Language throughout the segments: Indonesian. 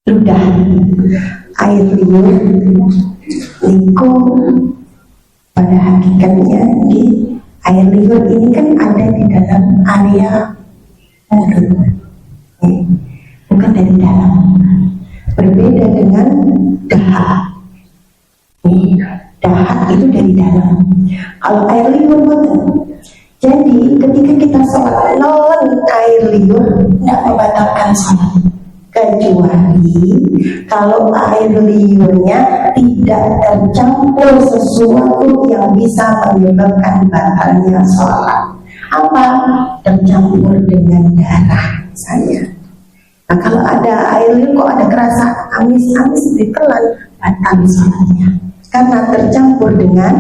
ludah. Air liur niku pada hakikatnya air liur ini kan ada di dalam area mulut, bukan dari dalam. Berbeda dengan dahak. Dahak itu dari dalam. Kalau air liur betul. Jadi ketika kita sholat nelen air liur tidak membatalkan sholat, kecuali kalau air liurnya tidak tercampur sesuatu yang bisa menyebabkan batalnya sholat. Apa? Tercampur dengan darah misalnya. Nah kalau ada air liur kok ada kerasa amis-amis ditelan, batal sholatnya karena tercampur dengan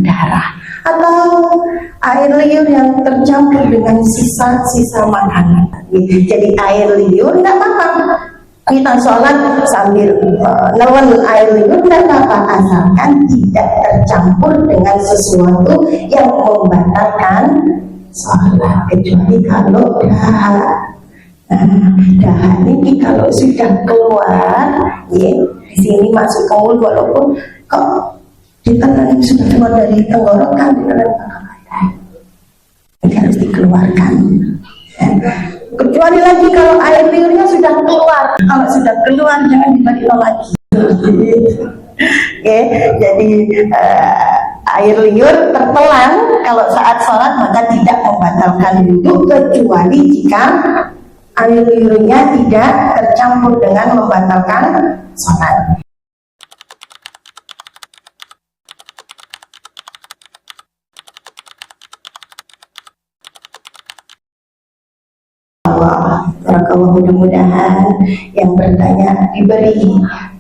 darah. Atau air liur yang tercampur dengan sisa-sisa makanan. Jadi air liur tidak apa-apa, kita sholat sambil nelen air liur tidak apa-apa, asalkan tidak tercampur dengan sesuatu yang membatalkan sholat, kecuali kalau dahak. Dahak ini kalau sudah keluar, di sini masuk ke mulut, walaupun kok ditelan sudah keluar dari tenggorokan, ditelan ini harus dikeluarkan. Kecuali lagi kalau air liurnya sudah keluar. Kalau sudah keluar jangan dibalik lagi. Jadi air liur tertelan kalau saat sholat maka tidak membatalkan wudhu, kecuali jika air liurnya tidak tercampur dengan membatalkan sholat. Barakallah, mudah-mudahan yang bertanya diberi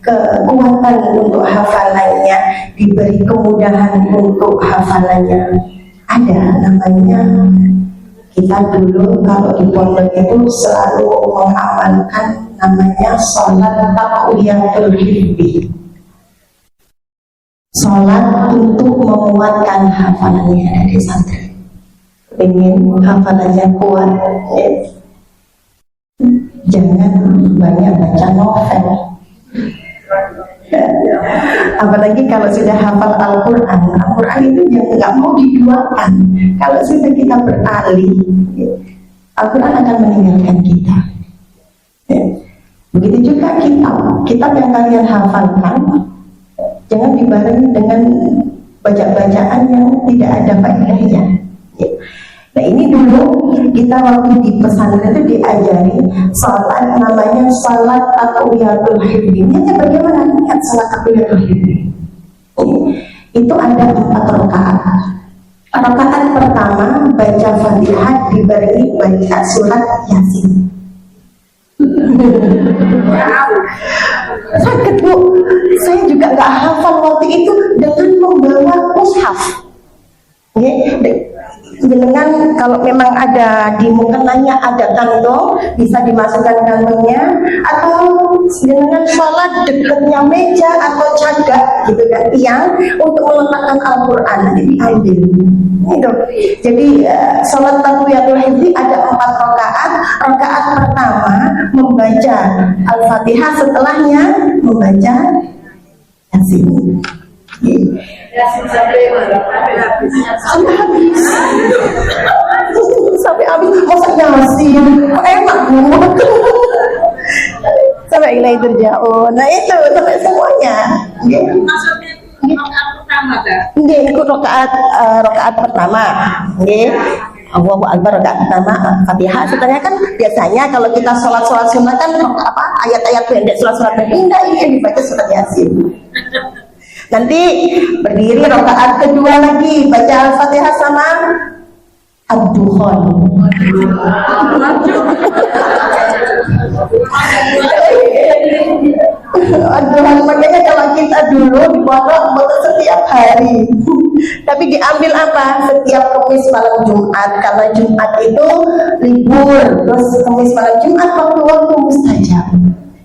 kekuatan untuk hafalannya, diberi kemudahan untuk hafalannya. Ada namanya, kita dulu kalau di pondok itu selalu mengamalkan namanya sholat taqwiyatul hifzi, sholat untuk menguatkan hafalannya dari santri. Ingin hafalannya kuat, jangan banyak baca novel. Apalagi kalau sudah hafal Al-Quran. Al-Quran itu yang nggak mau diduakan. Kalau sudah kita beralih, Al-Quran akan meninggalkan kita. Begitu juga kitab yang kalian hafalkan, jangan dibarengi dengan bacaan yang tidak ada faedahnya. Nah ini dulu kita waktu di pesantren itu diajari sholat namanya sholat taqwiyatul hifzi. Niatnya bagaimana niat sholat taqwiyatul hifzi? Itu ada 4 rakaat. Rakaat pertama baca Fatihah dibarengi baca surat Yasin. Sakit bu, saya juga nggak hafal waktu itu dengan membawa mushaf. Dengan kalau memang ada di mukenanya ada kantong, bisa dimasukkan kantongnya, atau dengan sholat dekatnya meja atau cagak gitu kan, yang untuk meletakkan Al-Quran nanti diambil. Gitu. Jadi sholat taqwiyatul hifzi ada 4 rakaat. Rakaat pertama membaca Al-Fatihah, setelahnya membaca Yasin. Sampai habis. Sampai habis. Masa Yasin enak banget. Sampai ilai terjauh. Nah itu sampai semuanya. Maksudnya rakaat pertama dah. Ikut rakaat pertama. Allahu Akbar rakaat pertama Fatihah. Setelahnya kan biasanya kalau kita sholat sunnah kan ayat-ayat pendek, surat pendek ini dibaca surat Yasin. Nanti berdiri rakaat kedua lagi baca Al-Fatihah sama Ad-Dukhan. Ad-Dukhan makanya kalau kita dulu di pondok setiap hari. Tapi diambil apa? Setiap Kamis malam Jumat, karena Jumat itu libur. Terus Kamis malam Jumat waktu-waktu mustajab.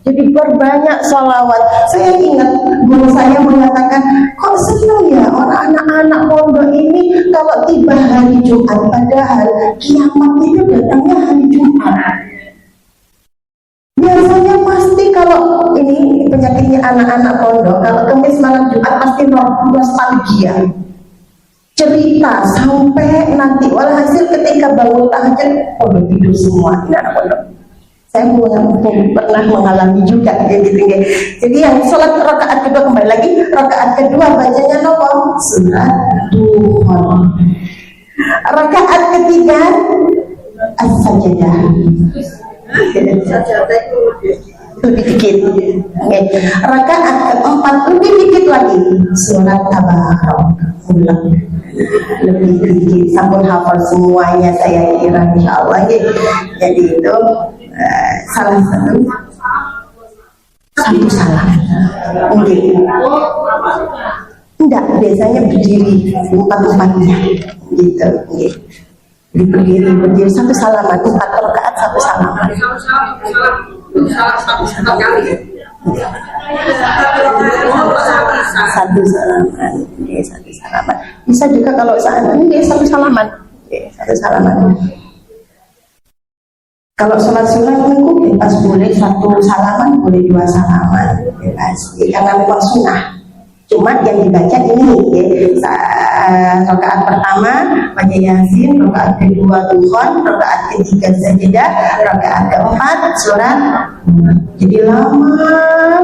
Jadi berbanyak sholawat. Saya ingat guru saya mengatakan, kok senang ya orang anak-anak pondok ini kalau tiba hari Jumat, padahal kiamat itu datangnya hari Jumat. Biasanya pasti kalau ini penyakitnya anak-anak pondok, kalau kemis malam Jumat pasti nostalgia, cerita sampai nanti. Walhasil ketika bangun tahajud, pondok tidur semua ini anak pondok. Saya pernah mengalami juga kayak gitu. Jadi yang sholat rakaat kedua, kembali lagi rakaat kedua bacanya nopo surat Duha. Rakaat ketiga as-sajadah. Lebih dikit. Rakaat keempat lebih dikit lagi surat Tabarak. Lebih dikit. Sampun hafal semuanya saya kira insyaallah. Jadi itu salah satu salah. Enggak, biasanya berdiri empat-empatnya gitu. Berdiri satu salaman, 4 rakaat satu salaman. Satu salaman. Satu salaman. Bisa juga kalau seandainya satu salaman. Satu salaman. Kalau sholat sunat itu bebas, boleh 1 salaman, boleh 2 salaman, bebas. Karena memang sunnah. Cuma yang dibaca ini, rakaat pertama baca Yasin, rakaat kedua Duhan, rakaat ketiga Sajadah, rakaat keempat surat. Jadi lama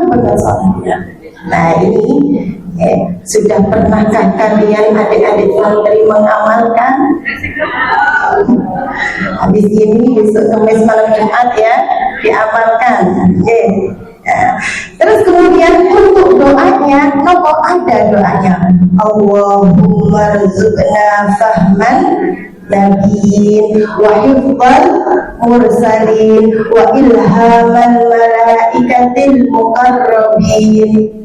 banget sholatnya. Nah ini sudah pernahkah kalian adik-adik santri mengamalkan? Habis ini besok Kamis malam Jumat ya diamalkan. Terus kemudian untuk doanya, nopo ada doanya. Allahumma rzuqna fahman nabiyyin wa hifdzal mursalin wa ilhaman malaikatil muqarrabin.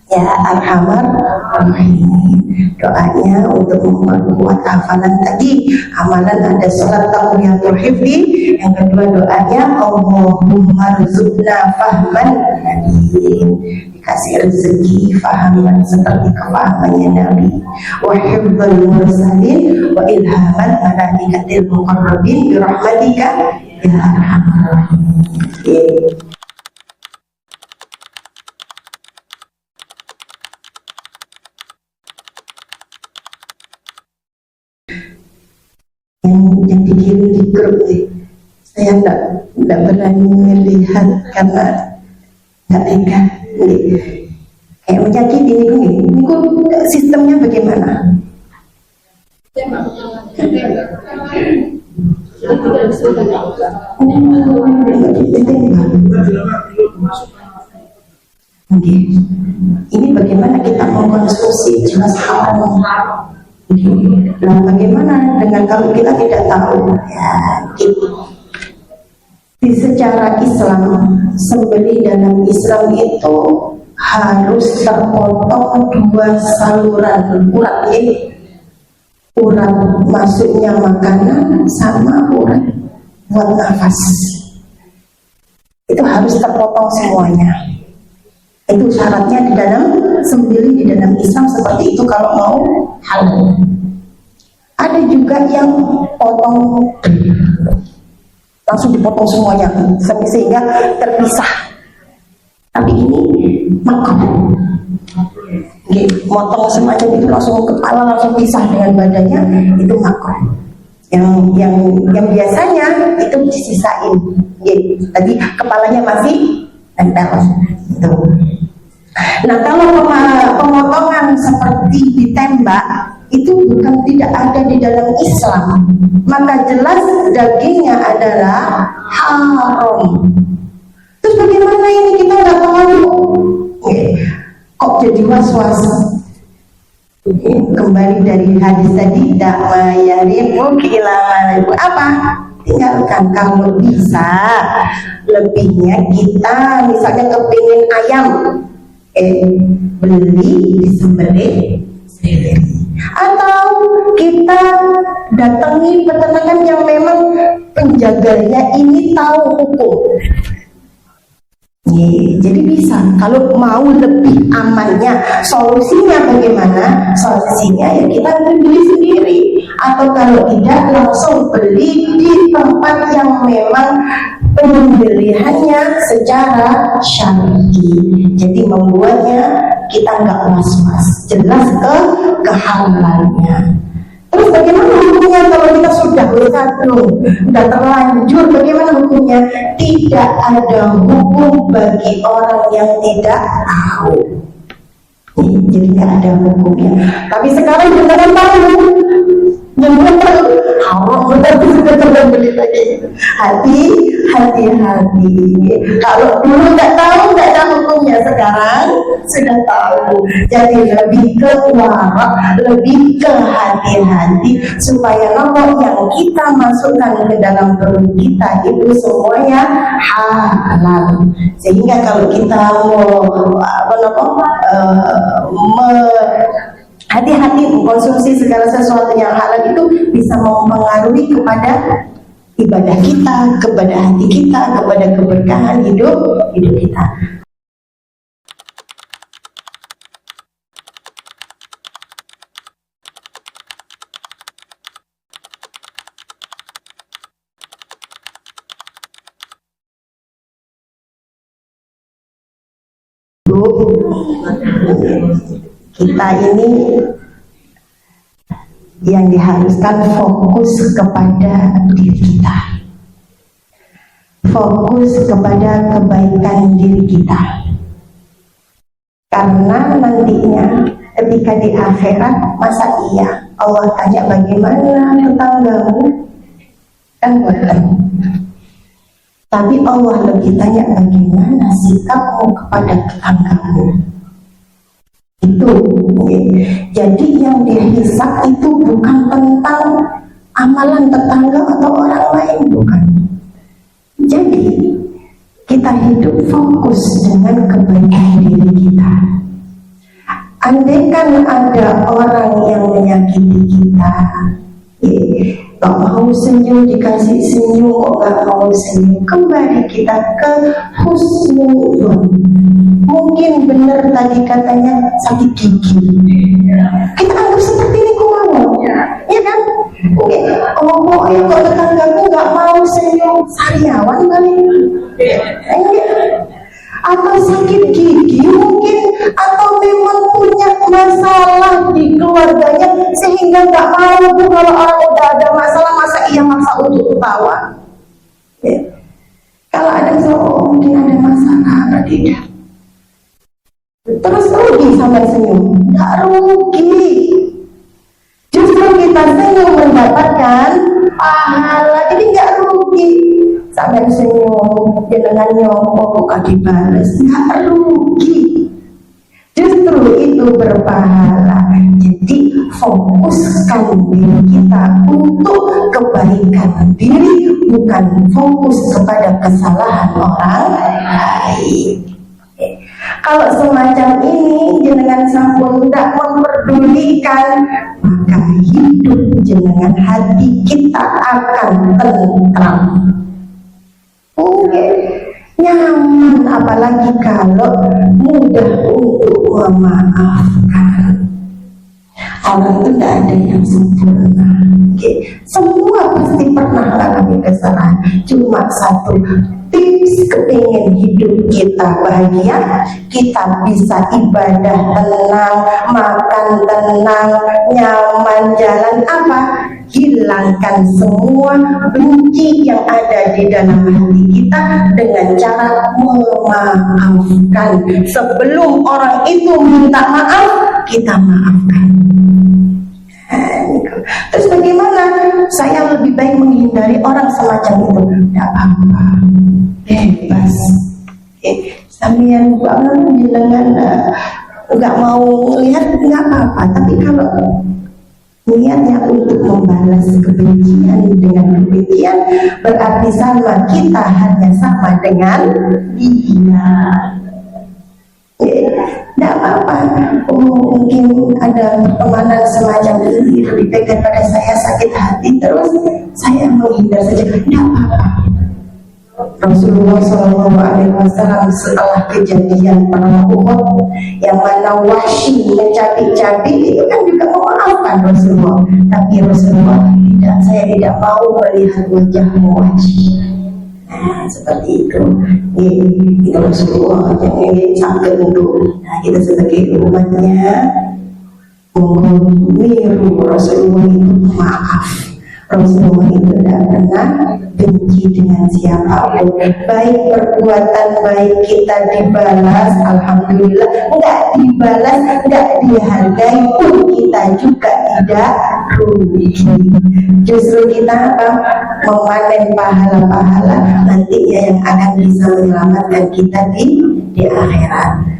Ya Arhamar Rahimin. Doanya untuk memperkuat hafalan tadi. Amalan ada sholat takbiyatul hifdi. Yang kedua doanya Allahumma rzuqna fahman nabiyyin. Dikasih rezeki fahaman seperti kefahamannya Nabi. Wa hifdzal mursalin wa ilhaman malaikatil muqarrabin birahmatika ya Arhamar Rahimin. Yang dikirim di grup saya enggak berani melihat karena enggak tega. Kayak menyakiti ini sistemnya bagaimana? Ini bagaimana kita mengkonsumsi jelas halal. Nah, bagaimana dengan kalau kita tidak tahu? Ya, di secara Islam, sembelih dalam Islam itu harus terpotong 2 saluran urat, urat masuknya makanan sama urat buat nafas. Itu harus terpotong semuanya. Itu syaratnya di dalam sembelih di dalam Islam seperti itu kalau mau halal. Ada juga yang potong langsung dipotong semuanya sehingga terpisah. Tapi ini makruh. Motong semacam itu langsung kepala langsung pisah dengan badannya itu makruh. Yang biasanya itu disisain. Tadi kepalanya masih nempel. Gitu. Nah kalau pemotongan seperti ditembak itu bukan tidak ada di dalam Islam, maka jelas dagingnya adalah haram. Terus bagaimana ini kita nggak tahu? Kok jadi was-was? Kembali dari hadis tadi, dakma yarimu kilaman apa? Tinggalkan kalau bisa. Lebihnya kita misalnya kepingin ayam, beli disembelih sendiri. Atau kita datangi peternakan yang memang penjaganya ini tahu hukum. Jadi bisa. Kalau mau lebih amannya, solusinya bagaimana? Solusinya ya kita beli sendiri. Atau kalau tidak langsung beli di tempat yang memang penyembelihannya secara syar'i. Jadi membuatnya kita nggak was-was, jelas kehalalannya. Terus bagaimana hukumnya kalau kita sudah sudah terlanjur? Bagaimana hukumnya? Tidak ada hukum bagi orang yang tidak tahu. Jadi nggak ada hukumnya. Tapi sekarang beneran tahu, beneran tahu haram, tapi sudah terbeli lagi. Hati-hati. Kalau dulu nggak tahu, nggak ada hukumnya. Sekarang sudah tahu. Jadi lebih ke warak, lebih ke hati-hati supaya rokok yang kita masukkan ke dalam perut kita itu semuanya halal. Sehingga kalau kita hati-hati mengkonsumsi segala sesuatu yang halal itu bisa mempengaruhi kepada ibadah kita, kepada hati kita, kepada keberkahan hidup kita. Kita ini yang diharuskan fokus kepada diri kita, fokus kepada kebaikan diri kita, karena nantinya ketika di akhirat, masa iya Allah tanya bagaimana tetanggamu, kan bukan. Tapi Allah lebih tanya bagaimana sikapmu kepada tetanggamu. Itu jadi yang dihisab itu bukan tentang amalan tetangga atau orang lain, bukan. Jadi kita hidup fokus dengan kebaikan diri kita. Andaikan ada orang yang menyakiti kita, gak mau senyum, dikasih senyum kok gak mau senyum, kembali kita ke husnuzon. Mungkin benar tadi katanya sakit gigi, kita anggap seperti ini mau, ya kan? Oh ya kok tetanggaku gak mau senyum, sariawan kali, atau sakit gigi mungkin, atau memang punya masalah di keluarganya sehingga gak mau kalau orang udah ada masalah, masa iya maksa untuk ketawa. Kalau ada mungkin ada masalah, tidak. Terus rugi sampai senyum? Gak rugi. Justru kita senyum mendapatkan pahala, jadi gak rugi. Sampai senyum, dengan nyomong bukan dibalas, gak rugi. Justru itu berpahala. Jadi fokuskan diri kita untuk kebaikan diri, bukan fokus kepada kesalahan orang lain. Kalau semacam ini jenengan sampun tidak memperdulikan, maka hidup jenengan, hati kita akan tentram, nyaman, apalagi kalau mudah untuk memaafkan. Orang itu tidak ada yang sempurna. Semua pasti pernah mengalami kesalahan. Cuma satu tips kepingin hidup kita bahagia, kita bisa ibadah tenang, makan tenang, nyaman, jalan apa? Hilangkan semua benci yang ada di dalam hati kita dengan cara memaafkan. Sebelum orang itu minta maaf, kita maafkan. Terus bagaimana? Saya lebih baik menghindari orang semacam itu. Tidak apa-apa, bebas. Sambian jangan nggak mau lihat, nggak apa-apa. Tapi kalau niatnya untuk membalas kebencian dengan kebencian, berarti sama, kita hanya sama dengan dia. Tidak apa-apa. Mungkin ada pertemanan semacam ini lebih baik daripada saya sakit hati terus saya menghindar saja. Tidak apa-apa. Rasulullah SAW setelah kejadian perang Uhud yang mana Wahsy mencabik-cabik, itu kan juga memaafkan Rasulullah. Tapi Rasulullah tidak, saya tidak mau melihat wajahmu Wahsy. Nah, seperti itu. Itu Rasulullah yang sampai untuk. Nah, kita sebagai umatnya niru Rasulullah itu maaf. Rasulullah itu tidak pernah benci dengan siapapun. Baik perbuatan baik kita dibalas, alhamdulillah. Enggak dibalas, enggak dihargai pun kita juga tidak rugi. Justru kita apa? Memanen pahala-pahala nantinya yang akan bisa menyelamatkan kita di akhirat.